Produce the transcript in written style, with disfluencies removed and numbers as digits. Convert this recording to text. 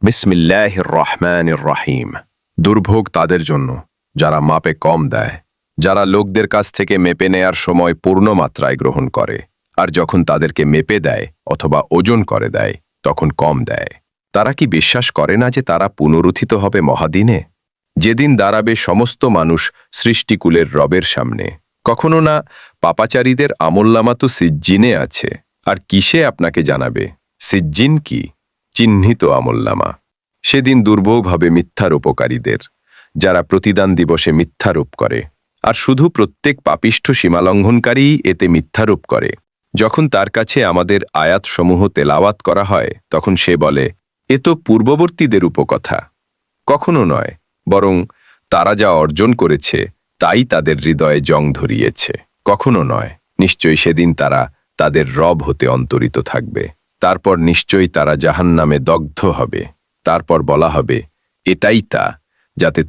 বিসমিল্লাহির রহমানির রহিম। দুর্ভোগ তাদের জন্য যারা মাপে কম দেয়, যারা লোকদের কাছ থেকে মেপে নেয়ার সময় পূর্ণ মাত্রায় গ্রহণ করে, আর যখন তাদেরকে মেপে দেয় অথবা ওজন করে দেয় তখন কম দেয়। তারা কি বিশ্বাস করে না যে তারা পুনরুত্থিত হবে মহাদিনে, যেদিন দাঁড়াবে সমস্ত মানুষ সৃষ্টিকুলের রবের সামনে? কখনো না পাপাচারীদের আমলনামা তো সিজ্জিনে আছে, আর কিসে আপনাকে জানাবে? সিজ্জিন কি? চিহ্নিত আমলনামা। সেদিন দুর্ভোগ মিথ্যার উপকারীদের, যারা প্রতিদান দিবসে মিথ্যারোপ করে, আর শুধু প্রত্যেক পাপিষ্ঠ সীমালঙ্ঘনকারীই এতে মিথ্যারোপ করে। যখন তার কাছে আমাদের আয়াতসমূহ তেলাওয়াত করা হয় তখন সে বলে, এ তো পূর্ববর্তীদের উপকথা। কখনো নয়, বরং তারা যা অর্জন করেছে তাই তাদের হৃদয়ে জং ধরিয়েছে। কখনো নয়, নিশ্চয়ই সেদিন তারা তাদের রব হতে অন্তরিত থাকবে। তারপর নিশ্চয়ই তারা জাহান্নামে দগ্ধ হবে। তারপর বলা হবে, এটাই তা যাতে